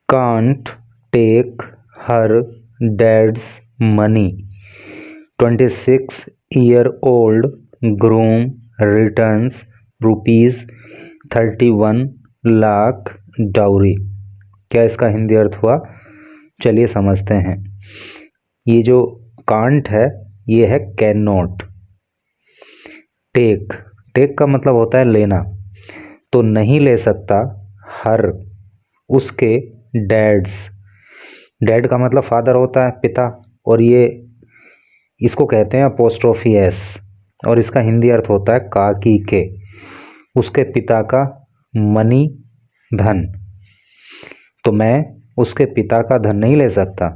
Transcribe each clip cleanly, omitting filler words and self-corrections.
can't take her dad's money. 26-year-old groom returns rupees 31 lakh dowry. क्या इसका हिंदी अर्थ हुआ? चलिए समझते हैं। ये जो कांट है ये है कैन नॉट। टेक, टेक का मतलब होता है लेना, तो नहीं ले सकता। हर, उसके, डैड्स, डैड का मतलब फादर होता है, पिता, और ये इसको कहते हैं अपोस्ट्रोफी एस, और इसका हिंदी अर्थ होता है काकी के, उसके पिता का मनी, धन। तो मैं उसके पिता का धन नहीं ले सकता।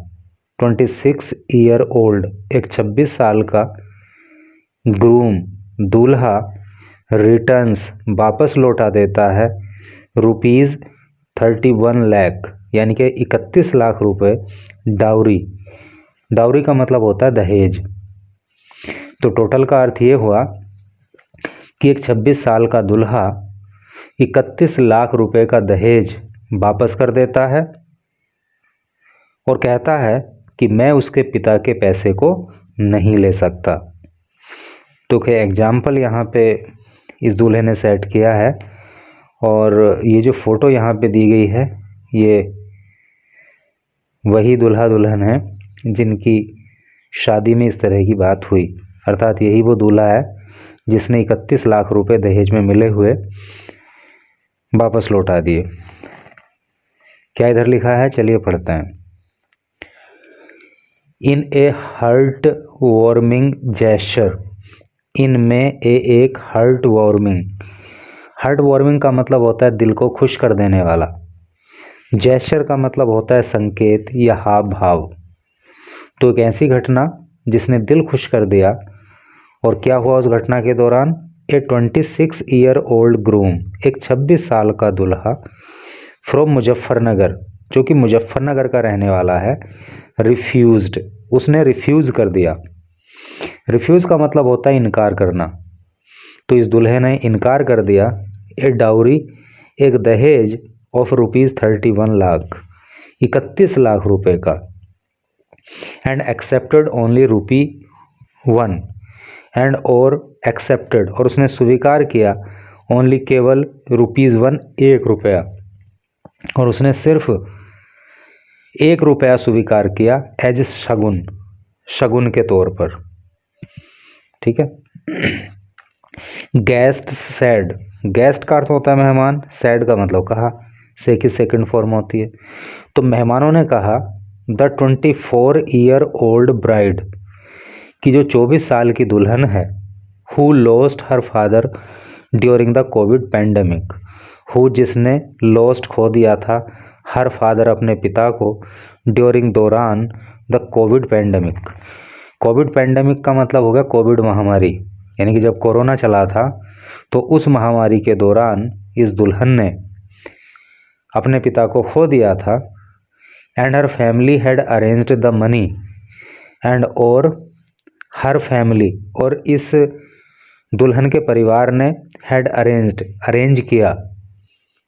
26-year-old, एक 26 साल का, ग्रूम, दूल्हा, रिटर्न्स, वापस लौटा देता है, रुपीज़ 31 लाख, यानी कि 31 लाख रुपए डाउरी। डाउरी का मतलब होता है दहेज। तो टोटल का अर्थ ये हुआ कि एक 26 साल का दूल्हा 31 लाख रुपए का दहेज वापस कर देता है और कहता है कि मैं उसके पिता के पैसे को नहीं ले सकता। तो क्या एग्जाम्पल यहाँ पे इस दूल्हे ने सेट किया है, और ये जो फ़ोटो यहाँ पे दी गई है ये वही दूल्हा दुल्हन है जिनकी शादी में इस तरह की बात हुई। अर्थात यही वो दूल्हा है जिसने 31 लाख रुपए दहेज में मिले हुए वापस लौटा दिए। क्या इधर लिखा है, चलिए पढ़ते हैं। इन ए हार्ट वार्मिंग जेस्चर, इनमें एक हार्ट वार्मिंग, हार्ट वार्मिंग का मतलब होता है दिल को खुश कर देने वाला। जेस्चर का मतलब होता है संकेत या हाव भाव। तो एक ऐसी घटना जिसने दिल खुश कर दिया। और क्या हुआ उस घटना के दौरान? ए 26-year-old ग्रूम, एक 26 साल का दूल्हा, फ्रॉम मुजफ्फरनगर, जो कि मुजफ्फरनगर का रहने वाला है, रिफ्यूज्ड, उसने रिफ्यूज़ कर दिया। रिफ्यूज़ का मतलब होता है इनकार करना। तो इस दूल्हे ने इनकार कर दिया ए डाउरी, एक दहेज ऑफ रुपीज़ 31 लाख, 31 लाख रुपए का, एंड एक्सेप्टेड ओनली ₹1, एंड और एक्सेप्टेड, और उसने स्वीकार किया ओनली, केवल ₹1, 1 रुपया, और उसने सिर्फ 1 रुपया स्वीकार किया एज शगुन, शगुन के तौर पर। ठीक है। गेस्ट सैड, गेस्ट का अर्थ होता है मेहमान, सैड का मतलब कहा, से की सेकंड फॉर्म होती है। तो मेहमानों ने कहा द 24-year-old ब्राइड, कि जो 24 साल की दुल्हन है, who lost her father during the Covid pandemic, who जिसने लॉस्ट खो दिया था, हर फादर अपने पिता को, ड्यूरिंग दौरान, the Covid pandemic. Covid pandemic का मतलब होगा कोविड महामारी, यानी कि जब कोरोना चला था तो उस महामारी के दौरान इस दुल्हन ने अपने पिता को खो दिया था। And her family had arranged the money, and और हर फैमिली, और इस दुल्हन के परिवार ने हैड अरेंज्ड, अरेंज किया,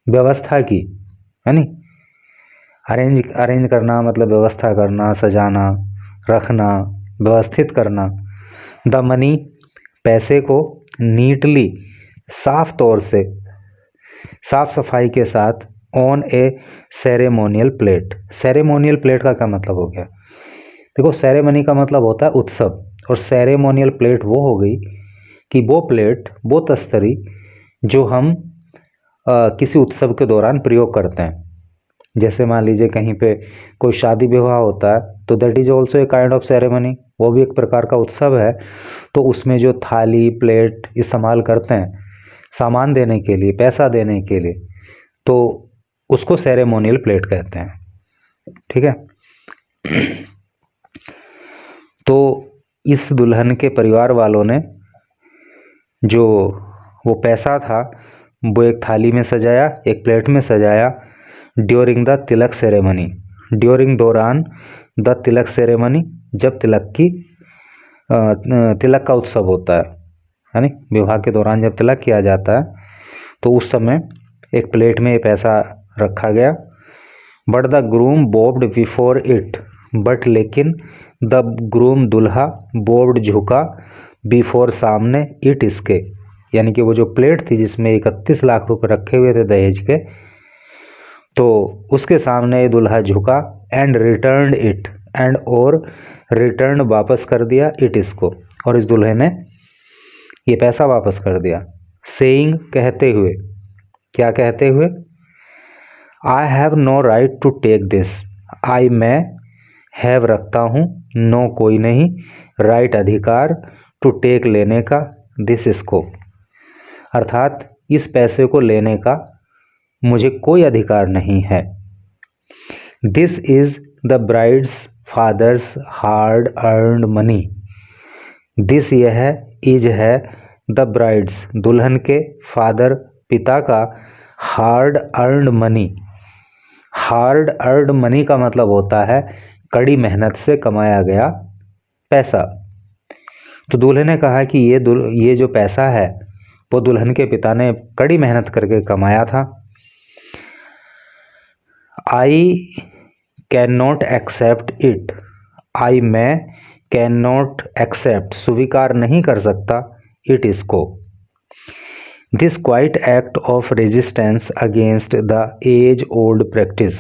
व्यवस्था की, है नी। अरेंज करना मतलब व्यवस्था करना, सजाना, रखना, व्यवस्थित करना। द मनी, पैसे को, नीटली, साफ तौर से, साफ सफाई के साथ, on A ceremonial plate. Ceremonial plate का क्या मतलब हो गया? देखो, सेरेमनी का मतलब होता है उत्सव, और सेरेमोनियल प्लेट वो हो गई कि वो प्लेट, वो तस्तरी जो हम किसी उत्सव के दौरान प्रयोग करते हैं। जैसे मान लीजिए कहीं पे कोई शादी विवाह होता है तो that is also a kind of ceremony, वो भी एक प्रकार का उत्सव है। तो उसमें जो थाली प्लेट इस्तेमाल करते हैं सामान देने के लिए, पैसा देने के लिए, तो उसको सेरेमोनियल प्लेट कहते हैं। ठीक है। तो इस दुल्हन के परिवार वालों ने जो वो पैसा था वो एक थाली में सजाया, एक प्लेट में सजाया, during the Tilak ceremony, during दौरान, द तिलक सेरेमनी जब तिलक का उत्सव होता है नी, विवाह के दौरान जब तिलक किया जाता है तो उस समय एक प्लेट में ये पैसा रखा गया but the groom bobbed before it, but लेकिन द ग्रूम दूल्हा बोब्ड झुका बिफोर सामने इट इसके, यानी कि वो जो प्लेट थी जिसमें 31 लाख रुपए रखे हुए थे दहेज के, तो उसके सामने दूल्हा झुका एंड रिटर्न इट, एंड और रिटर्न वापस कर दिया इट इसको, और इस दूल्हे ने ये पैसा वापस कर दिया। सेइंग कहते हुए, क्या कहते हुए? I have no right to take this, I मैं हैव रखता हूँ, नो कोई नहीं, राइट अधिकार, टू टेक लेने का, दिस इसको, अर्थात इस पैसे को लेने का मुझे कोई अधिकार नहीं है। This is the bride's father's hard earned money, this यह इज है द ब्राइड्स दुल्हन के फादर पिता का hard earned money, hard earned money का मतलब होता है कड़ी मेहनत से कमाया गया पैसा। तो दूल्हे ने कहा कि ये जो पैसा है वो दुल्हन के पिता ने कड़ी मेहनत करके कमाया था। I can not accept it, I मैं कैन नॉट एक्सेप्ट स्वीकार नहीं कर सकता इट इसको। This quiet act of resistance against the age old practice,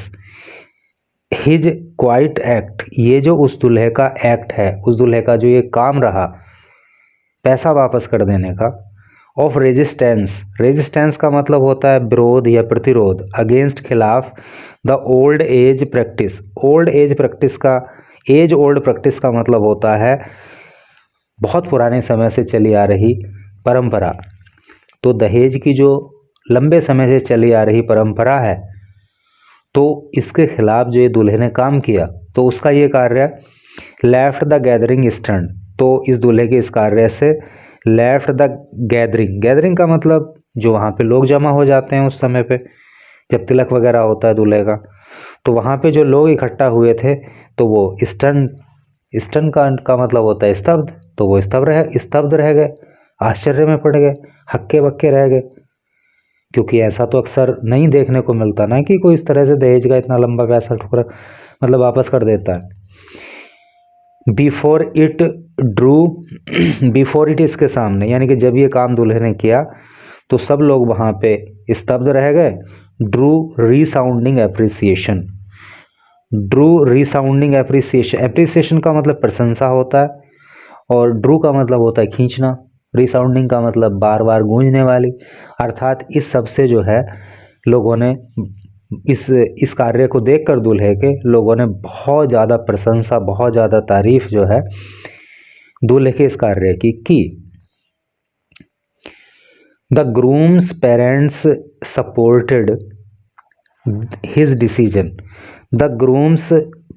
his quiet act, ये जो उस दूल्हे का एक्ट है, उस दूल्हे का जो ये काम रहा पैसा वापस कर देने का, ऑफ रेजिस्टेंस, रेजिस्टेंस का मतलब होता है विरोध या प्रतिरोध, अगेंस्ट खिलाफ, the old age practice, old age practice का, एज ओल्ड प्रैक्टिस का मतलब होता है बहुत पुराने समय से चली आ रही परंपरा। तो दहेज की जो लंबे समय से चली आ रही परंपरा है, तो इसके खिलाफ जो ये दूल्हे ने काम किया, तो उसका ये कार्य लेफ्ट द गैदरिंग स्टैंड, तो इस दूल्हे के इस कार्य से लेफ्ट द गैदरिंग, गैदरिंग का मतलब जो वहाँ पे लोग जमा हो जाते हैं उस समय पे जब तिलक वगैरह होता है दूल्हे का, तो वहाँ पे जो लोग इकट्ठा हुए थे तो वो स्टन का मतलब होता है स्तब्ध, तो वो स्तब्ध रह गए, आश्चर्य में पड़ गए, हक्के बक्के रह गए, क्योंकि ऐसा तो अक्सर नहीं देखने को मिलता ना कि कोई इस तरह से दहेज का इतना लंबा पैसा ठुकरा मतलब वापस कर देता है। Before it Drew, before it इसके सामने, यानी कि जब ये काम दूल्हे ने किया तो सब लोग वहाँ पे स्तब्ध रह गए। Drew resounding appreciation, drew resounding appreciation, appreciation का मतलब प्रशंसा होता है और ड्रू का मतलब होता है खींचना, रिसाउंडिंग का मतलब बार बार गूंजने वाली, अर्थात इस सब से जो है लोगों ने इस कार्य को देखकर दूल्हे के लोगों ने बहुत ज़्यादा प्रशंसा, बहुत ज़्यादा तारीफ जो है दूल्हे के इस कार्य की। The grooms parents supported his decision, the grooms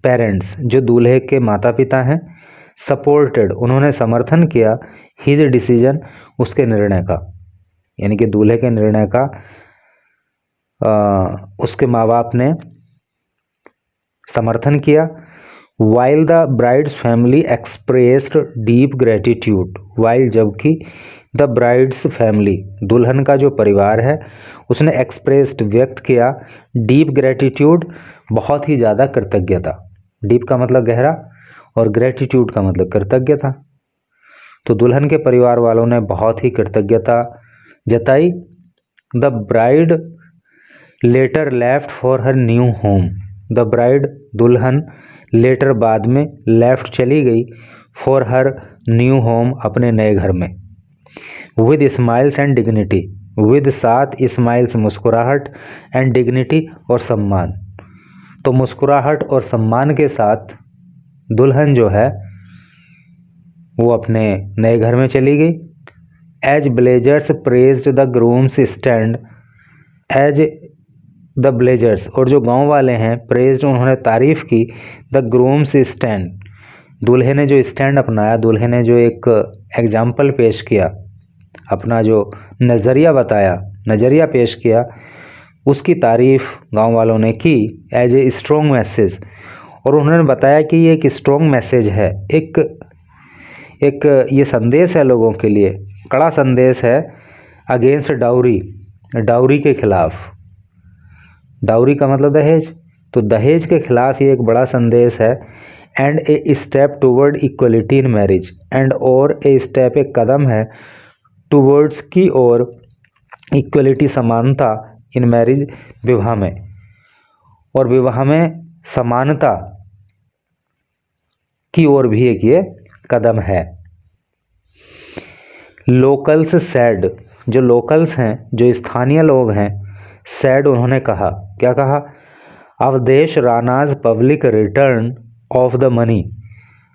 parents जो दूल्हे के माता पिता हैं, सपोर्टेड उन्होंने समर्थन किया, हिज डिसीजन उसके निर्णय का, यानी कि दूल्हे के निर्णय का उसके माँ बाप ने समर्थन किया। While the brides family expressed deep gratitude, while जबकि द ब्राइड्स फैमिली दुल्हन का जो परिवार है उसने एक्सप्रेस्ड व्यक्त किया, डीप ग्रेटिट्यूड बहुत ही ज़्यादा कृतज्ञता, डीप का मतलब गहरा और ग्रेटिट्यूड का मतलब कृतज्ञता, तो दुल्हन के परिवार वालों ने बहुत ही कृतज्ञता जताई। The bride later left for her new home, the bride दुल्हन लेटर बाद में लेफ्ट चली गई, फॉर हर न्यू होम अपने नए घर में, with smiles and dignity, with साथ स्माइल्स मुस्कुराहट, एंड डिग्निटी और सम्मान, तो मुस्कुराहट और सम्मान के साथ दुल्हन जो है वो अपने नए घर में चली गई। As blazers praised the groom's stand, as the blazers और जो गांव वाले हैं प्रेज्ड उन्होंने तारीफ की, द ग्रूम्स स्टैंड दूल्हे ने जो स्टैंड अपनाया, दूल्हे ने जो एक एग्जाम्पल पेश किया, अपना जो नज़रिया बताया, नज़रिया पेश किया, उसकी तारीफ गांव वालों ने की एज ए स्ट्रॉन्ग मैसेज, और उन्होंने बताया कि ये एक स्ट्रॉन्ग मैसेज है, एक ये संदेश है लोगों के लिए, कड़ा संदेश है अगेंस्ट डाउरी, डाउरी के खिलाफ, डाउरी का मतलब दहेज, तो दहेज के खिलाफ ये एक बड़ा संदेश है। And a step toward equality in marriage, and और ए स्टेप एक कदम है टूवर्ड्स की ओर इक्वलिटी समानता इन मैरिज विवाह में, और विवाह में समानता की ओर भी एक ये कदम है। लोकल्स सैड, जो लोकल्स हैं, जो स्थानीय लोग हैं, सैड उन्होंने कहा, क्या कहा, Awadhesh Rana's public return of the money.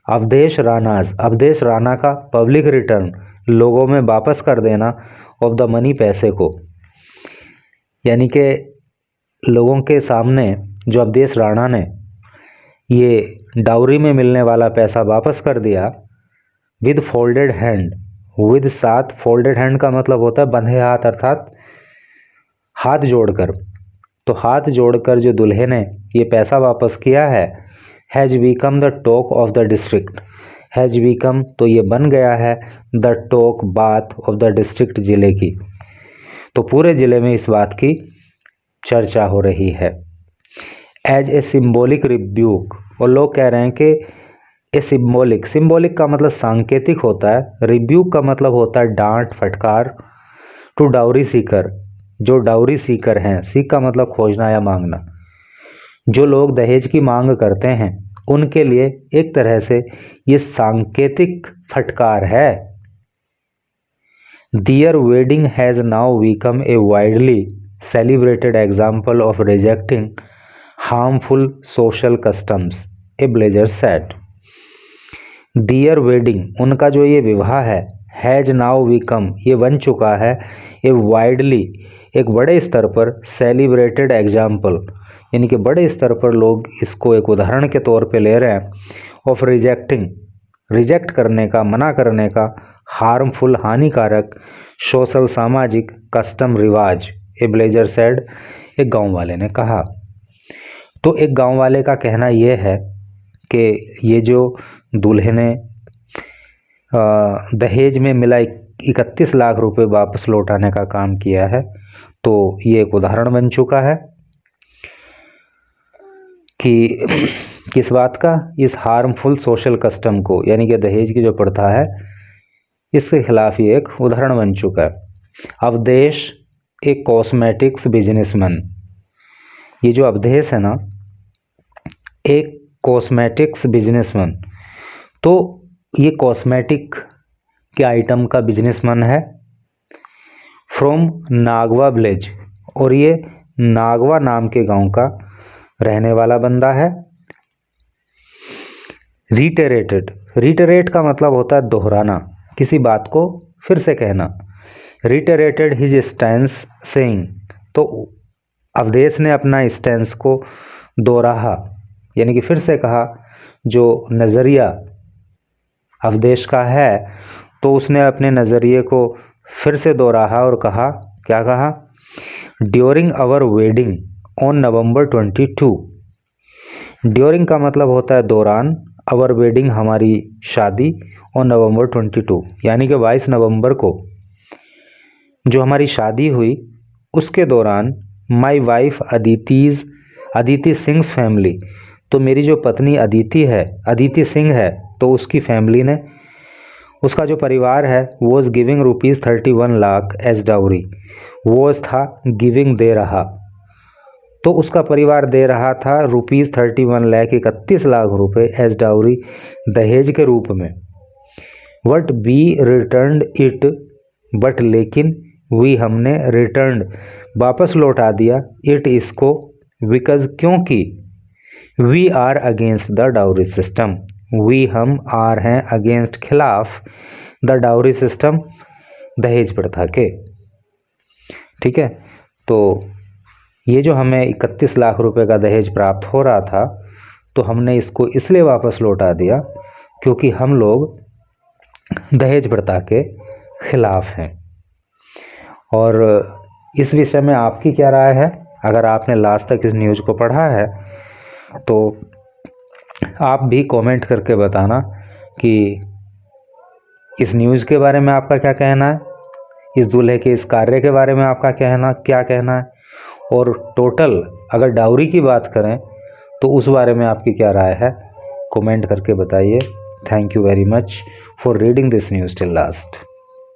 Awadhesh Rana का पब्लिक रिटर्न, लोगों में वापस कर देना, ऑफ द मनी, पैसे को, यानी कि लोगों के सामने जो अवधेश राणा ने ये डाउरी में मिलने वाला पैसा वापस कर दिया, विद फोल्डेड हैंड, विद साथ, फोल्डेड हैंड का मतलब होता है बंधे हाथ, अर्थात हाथ जोड़कर। तो हाथ जोड़कर जो दूल्हे ने ये पैसा वापस किया है, has become the talk of the district. Has become तो ये बन गया है, द टॉक, बात, ऑफ द डिस्ट्रिक्ट, जिले की। तो पूरे जिले में इस बात की चर्चा हो रही है। एज ए सिम्बॉलिक रिब्यूक, और लोग कह रहे हैं कि ए सिम्बॉलिक, सिम्बॉलिक का मतलब सांकेतिक होता है, रिब्यूक का मतलब होता है डांट, फटकार, टू डाउरी सीकर, जो डाउरी सीकर हैं, सीक का मतलब खोजना या मांगना, जो लोग दहेज की मांग करते हैं उनके लिए एक तरह से ये सांकेतिक फटकार है। Their wedding has now become a widely celebrated example of rejecting harmful social customs, a Blazer said. Their wedding, उनका जो ये विवाह है, has now become, ये बन चुका है, a widely, एक बड़े स्तर पर, celebrated example, यानी कि बड़े स्तर पर लोग इसको एक उदाहरण के तौर पे ले रहे हैं, of rejecting, रिजेक्ट करने का, मना करने का, हार्मफुल, हानिकारक, सोशल, सामाजिक, कस्टम, रिवाज, ए ब्लेजर सेड, एक गांव वाले ने कहा। तो एक गांव वाले का कहना यह है कि ये जो दूल्हे ने दहेज में मिला 31 लाख रुपए वापस लौटाने का काम किया है, तो ये एक उदाहरण बन चुका है कि किस बात का, इस हार्मफुल सोशल कस्टम को, यानी कि दहेज की जो प्रथा है इसके खिलाफ ये एक उदाहरण बन चुका है। अवधेश एक कॉस्मेटिक्स बिजनेसमैन, ये जो अवधेश है ना, एक कॉस्मेटिक्स बिजनेसमैन, तो ये कॉस्मेटिक के आइटम का बिजनेसमैन है, फ्रॉम नागवा विलेज, और ये नागवा नाम के गांव का रहने वाला बंदा है। रिटेरेटेड, रिटेरेट का मतलब होता है दोहराना, किसी बात को फिर से कहना। रिटेरेटेड हिज स्टैंस सेइंग, तो अवधेश ने अपना स्टैंस को दोहराहा, यानी कि फिर से कहा। जो नज़रिया अवधेश का है, तो उसने अपने नज़रिए को फिर से दोहराहा और कहा, क्या कहा, during our wedding on November 22। During का मतलब होता है दौरान, आवर वेडिंग हमारी शादी, और नवंबर 22 यानी कि 22 नवंबर को जो हमारी शादी हुई, उसके दौरान my wife Aditi Singh family, तो मेरी जो पत्नी अदिति सिंह है, तो उसकी फैमिली ने, उसका जो परिवार है, was giving ₹31 lakh as dowry. Was था, गिविंग दे रहा, तो उसका परिवार दे रहा था ₹31 लाख, 31 लाख रुपए, एज डाउरी, दहेज के रूप में। But we return it, but लेकिन, वी हमने, रिटर्न वापस लौटा दिया, इट इसको, बिकॉज क्योंकि, we are against the dowry system, we हम, आर हैं, अगेंस्ट खिलाफ, द डाउरी सिस्टम दहेज प्रथा के। ठीक है, तो ये जो हमें 31 लाख रुपए का दहेज प्राप्त हो रहा था, तो हमने इसको इसलिए वापस लौटा दिया क्योंकि हम लोग दहेज प्रथा के खिलाफ हैं। और इस विषय में आपकी क्या राय है? अगर आपने लास्ट तक इस न्यूज़ को पढ़ा है तो आप भी कमेंट करके बताना कि इस न्यूज़ के बारे में आपका क्या कहना है, इस दूल्हे के इस कार्य के बारे में आपका क्या कहना है, और टोटल अगर डाउरी की बात करें तो उस बारे में आपकी क्या राय है, कमेंट करके बताइए। Thank you very much for reading this news till last.